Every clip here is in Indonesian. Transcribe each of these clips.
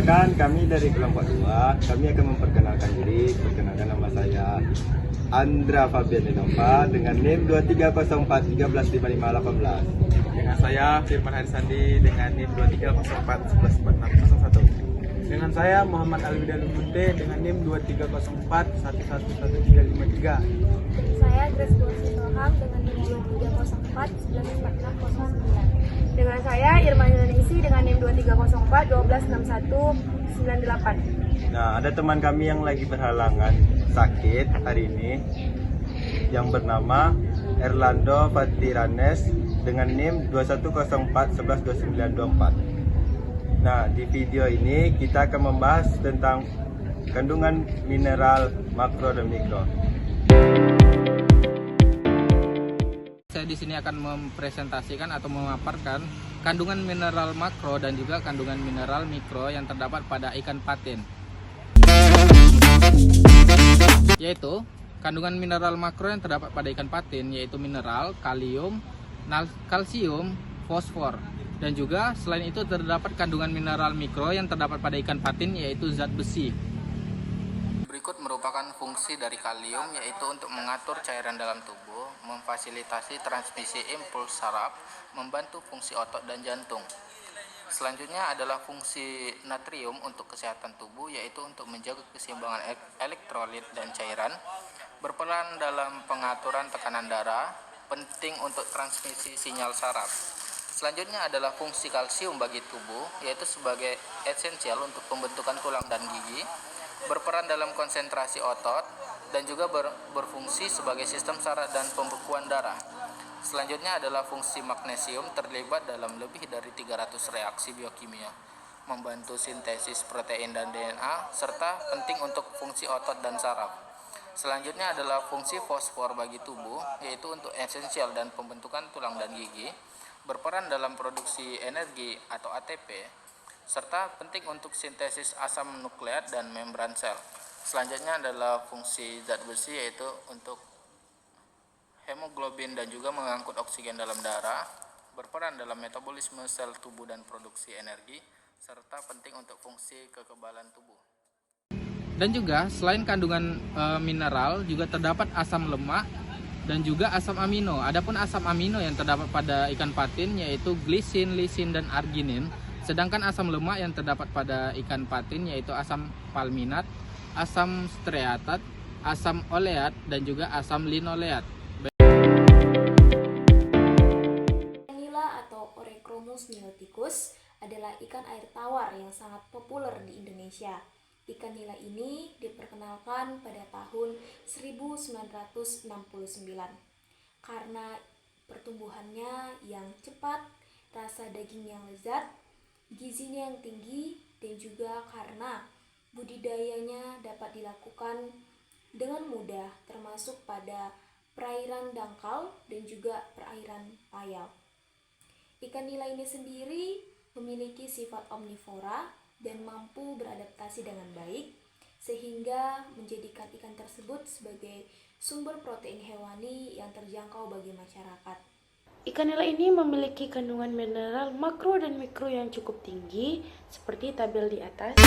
Perkenalkan, kami dari kelompok 2. Kami akan memperkenalkan diri. Perkenalkan, nama saya Andra Fabian Denova dengan NIM 2304135518. Dengan saya Firman Harisandi dengan NIM 2304114601. Dengan saya Muhammad Alwida Lumunte dengan NIM 2304111353. Saya Grace Borsi Toham dengan NIM 2304 114609. Dengan saya Irma Indonesia dengan NIM 2304 126198. Nah, ada teman kami yang lagi berhalangan sakit hari ini yang bernama Erlando Fatiranes dengan NIM 2104112924. Nah, di video ini kita akan membahas tentang kandungan mineral makro dan mikro. Saya di sini akan mempresentasikan atau memaparkan kandungan mineral makro dan juga kandungan mineral mikro yang terdapat pada ikan patin. Yaitu kandungan mineral makro yang terdapat pada ikan patin yaitu mineral, kalium, kalsium, fosfor. Dan juga selain itu terdapat kandungan mineral mikro yang terdapat pada ikan patin yaitu zat besi. Berikut merupakan fungsi dari kalium yaitu untuk mengatur cairan dalam tubuh, memfasilitasi transmisi impuls saraf, membantu fungsi otot dan jantung. Selanjutnya adalah fungsi natrium untuk kesehatan tubuh yaitu untuk menjaga keseimbangan elektrolit dan cairan, berperan dalam pengaturan tekanan darah, penting untuk transmisi sinyal saraf. Selanjutnya adalah fungsi kalsium bagi tubuh, yaitu sebagai esensial untuk pembentukan tulang dan gigi, berperan dalam konsentrasi otot, dan juga berfungsi sebagai sistem saraf dan pembekuan darah. Selanjutnya adalah fungsi magnesium terlibat dalam lebih dari 300 reaksi biokimia, membantu sintesis protein dan DNA, serta penting untuk fungsi otot dan saraf. Selanjutnya adalah fungsi fosfor bagi tubuh, yaitu untuk esensial dan pembentukan tulang dan gigi, berperan dalam produksi energi atau ATP, serta penting untuk sintesis asam nukleat dan membran sel. Selanjutnya adalah fungsi zat besi yaitu untuk hemoglobin dan juga mengangkut oksigen dalam darah, berperan dalam metabolisme sel tubuh dan produksi energi, serta penting untuk fungsi kekebalan tubuh. Dan juga selain kandungan mineral juga terdapat asam lemak dan juga asam amino. Adapun asam amino yang terdapat pada ikan patin yaitu glisin, lisin, dan arginin. Sedangkan asam lemak yang terdapat pada ikan patin yaitu asam palminat, asam stearat, asam oleat, dan juga asam linoleat. Nila atau Oreochromus niloticus adalah ikan air tawar yang sangat populer di Indonesia. Ikan nila ini diperkenalkan pada tahun 1969 karena pertumbuhannya yang cepat, rasa daging yang lezat, gizinya yang tinggi, dan juga karena budidayanya dapat dilakukan dengan mudah termasuk pada perairan dangkal dan juga perairan payau. Ikan nila ini sendiri memiliki sifat omnivora dan mampu beradaptasi dengan baik sehingga menjadikan ikan tersebut sebagai sumber protein hewani yang terjangkau bagi masyarakat. Ikan nila ini memiliki kandungan mineral makro dan mikro yang cukup tinggi seperti tabel di atas.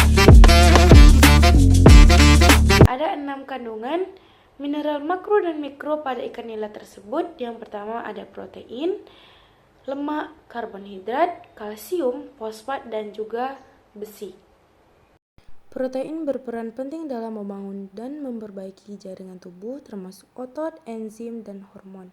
Ada 6 kandungan mineral makro dan mikro pada ikan nila tersebut. Yang pertama ada protein, lemak, karbohidrat, kalsium, fosfat, dan juga besi. Protein berperan penting dalam membangun dan memperbaiki jaringan tubuh termasuk otot, enzim, dan hormon.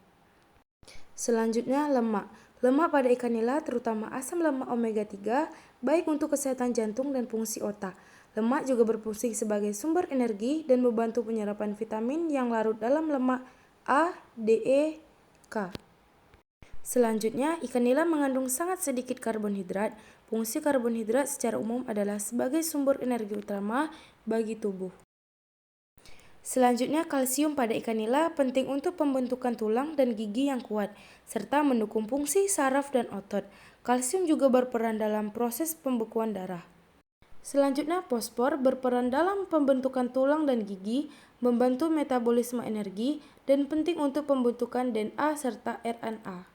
Selanjutnya lemak. Lemak pada ikan nila terutama asam lemak omega 3 baik untuk kesehatan jantung dan fungsi otak. Lemak juga berfungsi sebagai sumber energi dan membantu penyerapan vitamin yang larut dalam lemak A, D, E, K. Selanjutnya, ikan nila mengandung sangat sedikit karbohidrat. Fungsi karbohidrat secara umum adalah sebagai sumber energi utama bagi tubuh. Selanjutnya, kalsium pada ikan nila penting untuk pembentukan tulang dan gigi yang kuat, serta mendukung fungsi saraf dan otot. Kalsium juga berperan dalam proses pembekuan darah. Selanjutnya, fosfor berperan dalam pembentukan tulang dan gigi, membantu metabolisme energi, dan penting untuk pembentukan DNA serta RNA.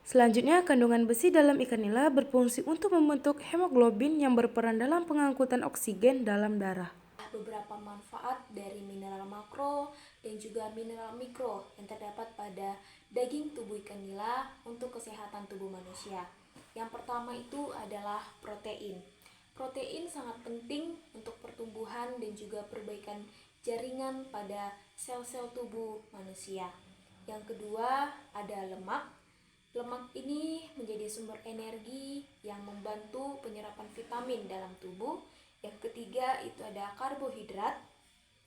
Selanjutnya, kandungan besi dalam ikan nila berfungsi untuk membentuk hemoglobin yang berperan dalam pengangkutan oksigen dalam darah. Beberapa manfaat dari mineral makro dan juga mineral mikro yang terdapat pada daging tubuh ikan nila untuk kesehatan tubuh manusia. Yang pertama itu adalah protein. Protein sangat penting untuk pertumbuhan dan juga perbaikan jaringan pada sel-sel tubuh manusia. Yang kedua ada lemak. Lemak ini menjadi sumber energi yang membantu penyerapan vitamin dalam tubuh. Yang ketiga itu ada karbohidrat.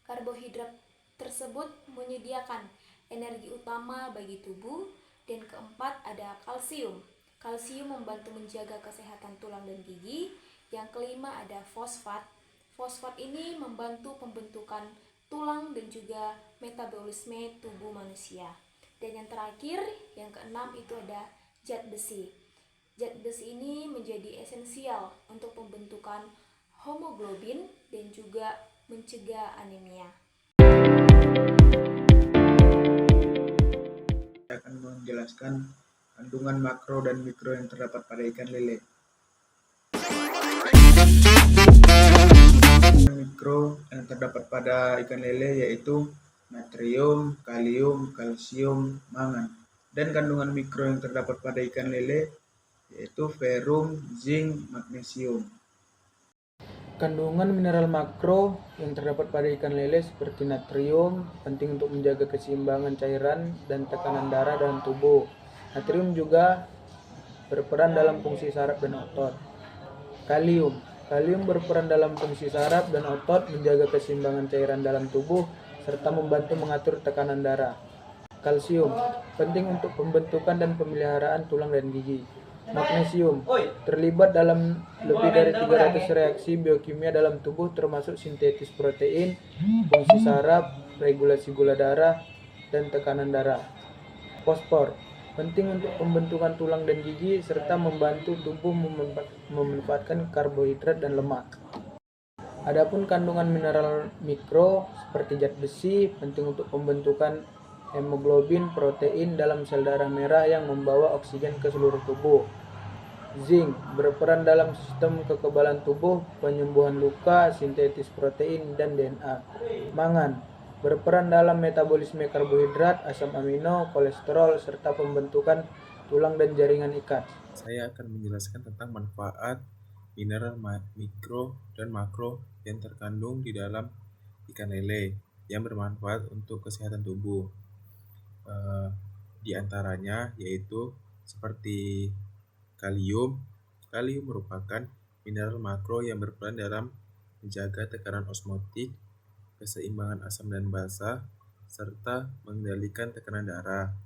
Karbohidrat tersebut menyediakan energi utama bagi tubuh. Dan keempat ada kalsium. Kalsium membantu menjaga kesehatan tulang dan gigi. Yang kelima ada fosfat. Fosfat ini membantu pembentukan tulang dan juga metabolisme tubuh manusia. Dan yang terakhir, yang keenam itu ada zat besi. Zat besi ini menjadi esensial untuk pembentukan hemoglobin dan juga mencegah anemia. Saya akan menjelaskan kandungan makro dan mikro yang terdapat pada ikan lele. Mikro yang terdapat pada ikan lele yaitu natrium, kalium, kalsium, mangan. Dan kandungan mikro yang terdapat pada ikan lele yaitu ferrum, zinc, magnesium. Kandungan mineral makro yang terdapat pada ikan lele seperti natrium penting untuk menjaga keseimbangan cairan dan tekanan darah dalam tubuh. Natrium juga berperan dalam fungsi saraf dan otot. Kalium berperan dalam fungsi saraf dan otot, menjaga keseimbangan cairan dalam tubuh serta membantu mengatur tekanan darah. Kalsium penting untuk pembentukan dan pemeliharaan tulang dan gigi. Magnesium terlibat dalam lebih dari 300 reaksi biokimia dalam tubuh termasuk sintetis protein, fungsi saraf, regulasi gula darah, dan tekanan darah. Fosfor penting untuk pembentukan tulang dan gigi serta membantu tubuh memanfaatkan karbohidrat dan lemak. Adapun kandungan mineral mikro seperti zat besi penting untuk pembentukan hemoglobin, protein dalam sel darah merah yang membawa oksigen ke seluruh tubuh. Zinc berperan dalam sistem kekebalan tubuh, penyembuhan luka, sintetis protein, dan DNA. Mangan berperan dalam metabolisme karbohidrat, asam amino, kolesterol, serta pembentukan tulang dan jaringan ikat. Saya akan menjelaskan tentang manfaat mineral mikro dan makro yang terkandung di dalam ikan lele yang bermanfaat untuk kesehatan tubuh. Di antaranya yaitu seperti kalium. Kalium merupakan mineral makro yang berperan dalam menjaga tekanan osmotik, keseimbangan asam dan basa, serta mengendalikan tekanan darah.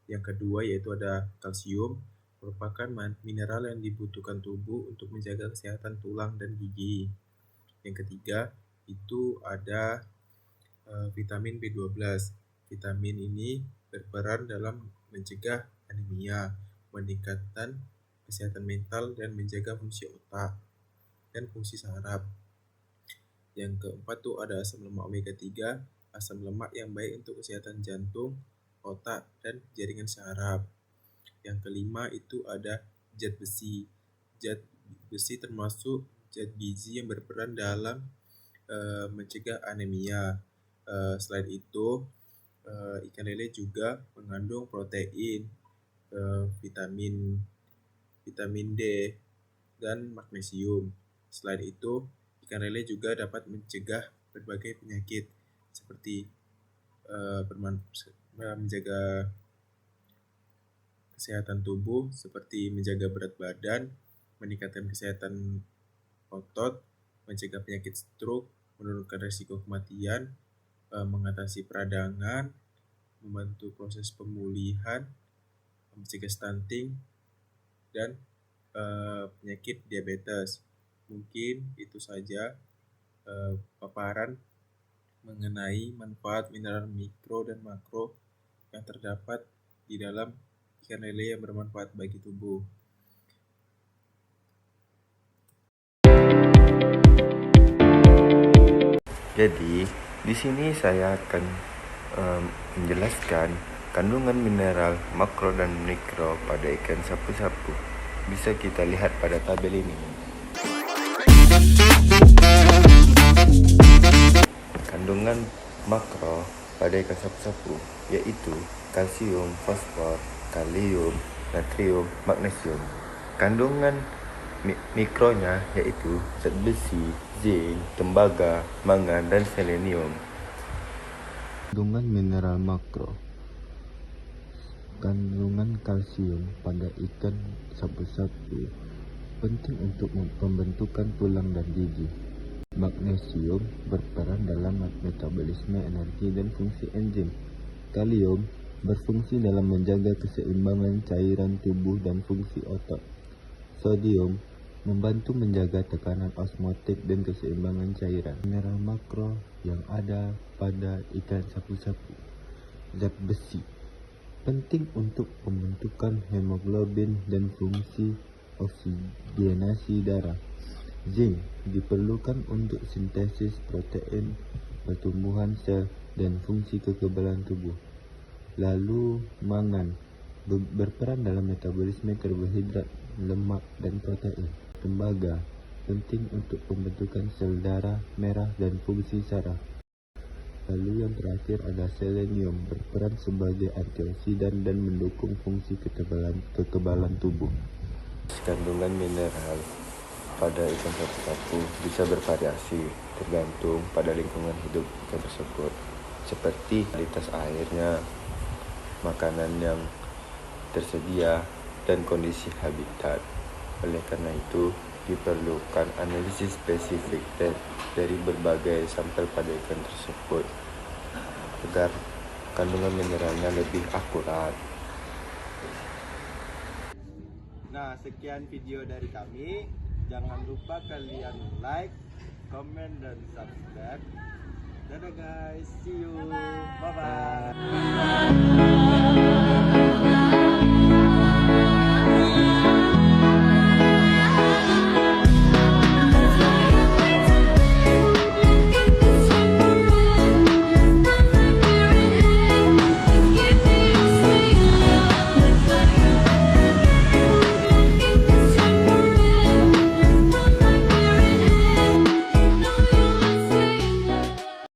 Yang kedua yaitu ada kalsium, merupakan mineral yang dibutuhkan tubuh untuk menjaga kesehatan tulang dan gigi. Yang ketiga itu ada vitamin B12. Vitamin ini berperan dalam mencegah anemia, meningkatkan kesehatan mental, dan menjaga fungsi otak dan fungsi saraf. Yang keempat tuh ada asam lemak omega 3, asam lemak yang baik untuk kesehatan jantung, otak, dan jaringan saraf. Yang kelima itu ada zat besi. Zat besi termasuk zat gizi yang berperan dalam mencegah anemia. Selain itu, ikan lele juga mengandung protein, vitamin D, dan magnesium. Selain itu, ikan lele juga dapat mencegah berbagai penyakit seperti menjaga kesehatan tubuh seperti menjaga berat badan, meningkatkan kesehatan otot, mencegah penyakit stroke, menurunkan risiko kematian, mengatasi peradangan, membantu proses pemulihan, mencegah stunting, dan penyakit diabetes. Mungkin itu saja paparan mengenai manfaat mineral mikro dan makro yang terdapat di dalam ikan lele yang bermanfaat bagi tubuh. Jadi, di sini saya akan menjelaskan Kandungan mineral makro dan mikro pada ikan sapu-sapu bisa kita lihat pada tabel ini. Kandungan makro pada ikan sapu-sapu yaitu kalsium, fosfor, kalium, natrium, magnesium. Kandungan mikronya yaitu zat besi, zinc, tembaga, mangan, dan selenium. Kandungan mineral makro. Kandungan kalsium pada ikan sapu-sapu penting untuk pembentukan tulang dan gigi. Magnesium berperan dalam metabolisme energi dan fungsi enzim. Kalium berfungsi dalam menjaga keseimbangan cairan tubuh dan fungsi otot. Sodium membantu menjaga tekanan osmotik dan keseimbangan cairan. Mineral makro yang ada pada ikan sapu-sapu. Zat besi penting untuk pembentukan hemoglobin dan fungsi oksigenasi darah. Zinc diperlukan untuk sintesis protein, pertumbuhan sel, dan fungsi kekebalan tubuh. Lalu mangan berperan dalam metabolisme karbohidrat, lemak, dan protein. Tembaga penting untuk pembentukan sel darah merah dan fungsi saraf. Lalu yang terakhir ada selenium, berperan sebagai antioksidan dan mendukung fungsi kekebalan tubuh. Kandungan mineral pada ikan sapu-sapu bisa bervariasi tergantung pada lingkungan hidup ikan tersebut, seperti kualitas airnya, makanan yang tersedia, dan kondisi habitat. Oleh karena itu, diperlukan analisis spesifik dari berbagai sampel pada ikan tersebut agar kandungan mineralnya lebih akurat. Nah, sekian video dari kami. Jangan lupa kalian like, comment, dan subscribe. Dadah guys, see you. Bye-bye.